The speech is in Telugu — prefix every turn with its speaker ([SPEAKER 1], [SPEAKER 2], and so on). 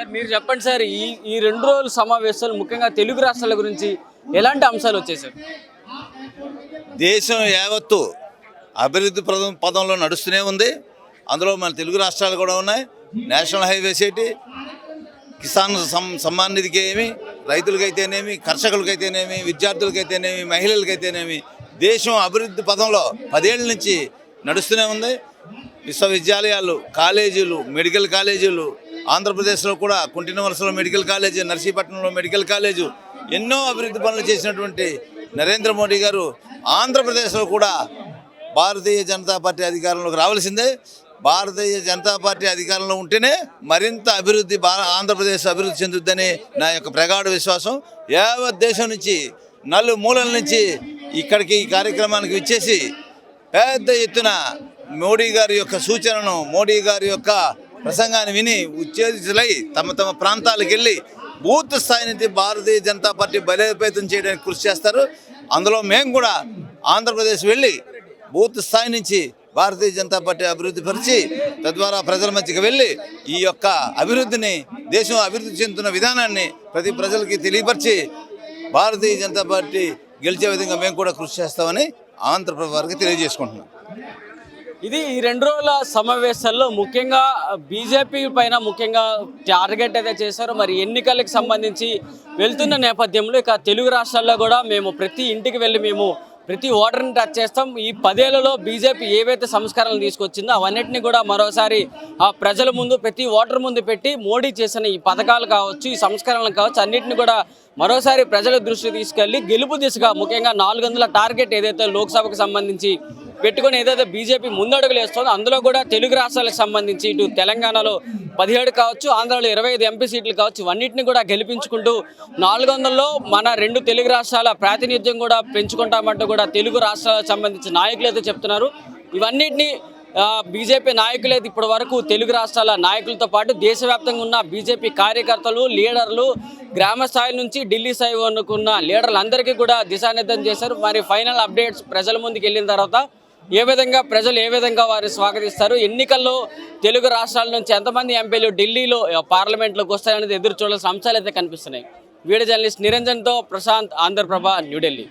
[SPEAKER 1] సార్ మీరు చెప్పండి సార్, ఈ 2 రోజుల సమావేశాలు ముఖ్యంగా తెలుగు రాష్ట్రాల గురించి ఎలాంటి అంశాలు వచ్చాయి సార్?
[SPEAKER 2] దేశం యావత్తు అభివృద్ధి పదంలో నడుస్తూనే ఉంది. అందులో మన తెలుగు రాష్ట్రాలు కూడా ఉన్నాయి. నేషనల్ హైవేస్ ఏంటి, కిసాన్ సమ్మాన్ నిధికి ఏమి, రైతులకైతేనేమి, కర్షకులకైతేనేమి, విద్యార్థులకైతేనేమి, మహిళలకైతేనేమి దేశం అభివృద్ధి పదంలో 10 ఏళ్ళ నుంచి నడుస్తూనే ఉంది. విశ్వవిద్యాలయాలు, కాలేజీలు, మెడికల్ కాలేజీలు ఆంధ్రప్రదేశ్లో కూడా కుంటినవలసలో మెడికల్ కాలేజీ, నర్సీపట్నంలో మెడికల్ కాలేజు, ఎన్నో అభివృద్ధి పనులు చేసినటువంటి నరేంద్ర మోడీ గారు ఆంధ్రప్రదేశ్లో కూడా భారతీయ జనతా పార్టీ అధికారంలోకి రావాల్సిందే. భారతీయ జనతా పార్టీ అధికారంలో ఉంటేనే మరింత అభివృద్ధి ఆంధ్రప్రదేశ్ అభివృద్ధి చెందుద్దని నా యొక్క ప్రగాఢ విశ్వాసం. యావత్ దేశం నుంచి నలుమూలల నుంచి ఇక్కడికి ఈ కార్యక్రమానికి విచ్చేసి పెద్ద ఎత్తున మోడీ గారి యొక్క సూచనను, మోడీ గారి యొక్క ప్రసంగాన్ని విని ఉత్తేజితులై తమ తమ ప్రాంతాలకు వెళ్ళి బూత్ స్థాయి నుంచి భారతీయ జనతా పార్టీ బలోపేతం చేయడానికి కృషి చేస్తారు. అందులో మేము కూడా ఆంధ్రప్రదేశ్ వెళ్ళి బూత్ స్థాయి నుంచి భారతీయ జనతా పార్టీ అభివృద్ధి పరిచి తద్వారా ప్రజల మధ్యకి వెళ్ళి ఈ యొక్క అభివృద్ధిని, దేశం అభివృద్ధి చెందుతున్న విధానాన్ని ప్రతి ప్రజలకి తెలియపరిచి భారతీయ జనతా పార్టీ గెలిచే విధంగా మేము కూడా కృషి చేస్తామని ఆంధ్రప్రదేశ్ వారికి తెలియజేసుకుంటున్నాం.
[SPEAKER 1] ఇది ఈ 2 రోజుల సమావేశాల్లో ముఖ్యంగా బీజేపీ పైన ముఖ్యంగా టార్గెట్ అయితే చేశారు. మరి ఎన్నికలకు సంబంధించి వెళ్తున్న నేపథ్యంలో ఇక తెలుగు రాష్ట్రాల్లో కూడా మేము ప్రతి ఇంటికి వెళ్ళి మేము ప్రతి ఓటర్ని టచ్ చేస్తాం. ఈ 10 ఏళ్లలో బీజేపీ ఏవైతే సంస్కరణలు తీసుకొచ్చిందో అవన్నిటిని కూడా మరోసారి ఆ ప్రజల ముందు, ప్రతి ఓటర్ ముందు పెట్టి మోడీ చేసిన ఈ పథకాలు కావచ్చు, ఈ సంస్కరణలు కావచ్చు, అన్నింటిని కూడా మరోసారి ప్రజల దృష్టికి తీసుకెళ్లి గెలుపు దిశగా ముఖ్యంగా 400 టార్గెట్ ఏదైతే లోక్సభకు సంబంధించి పెట్టుకొని ఏదైతే బీజేపీ ముందడుగులు వేస్తుందో అందులో కూడా తెలుగు రాష్ట్రాలకు సంబంధించి ఇటు తెలంగాణలో 17 కావచ్చు, ఆంధ్రాలో 25 ఎంపీ సీట్లు కావచ్చు, ఇవన్నింటిని కూడా గెలిపించుకుంటూ 400లో మన 2 తెలుగు రాష్ట్రాల ప్రాతినిధ్యం కూడా పెంచుకుంటామంటూ కూడా తెలుగు రాష్ట్రాలకు సంబంధించిన నాయకులు అయితే చెప్తున్నారు. ఇవన్నిటిని బీజేపీ నాయకులైతే ఇప్పటి వరకు తెలుగు రాష్ట్రాల నాయకులతో పాటు దేశవ్యాప్తంగా ఉన్న బీజేపీ కార్యకర్తలు, లీడర్లు, గ్రామ స్థాయి నుంచి ఢిల్లీ స్థాయి వరకు ఉన్న లీడర్లందరికీ కూడా దిశానిర్దేశం చేశారు. మరి ఫైనల్ అప్డేట్స్ ప్రజల ముందుకు వెళ్ళిన తర్వాత ప్రజలు ఏ విధంగా వారిని స్వాగతిస్తారు, ఎన్నికల్లో తెలుగు రాష్ట్రాల నుంచి ఎంతమంది ఎంపీలు ఢిల్లీలో పార్లమెంట్లోకి వస్తారనేది ఎదురు చూడాల్సిన అంశాలు అయితే కనిపిస్తున్నాయి. వీడియో జర్నలిస్ట్ నిరంజన్తో ప్రశాంత్, ఆంధ్రప్రభ, న్యూఢిల్లీ.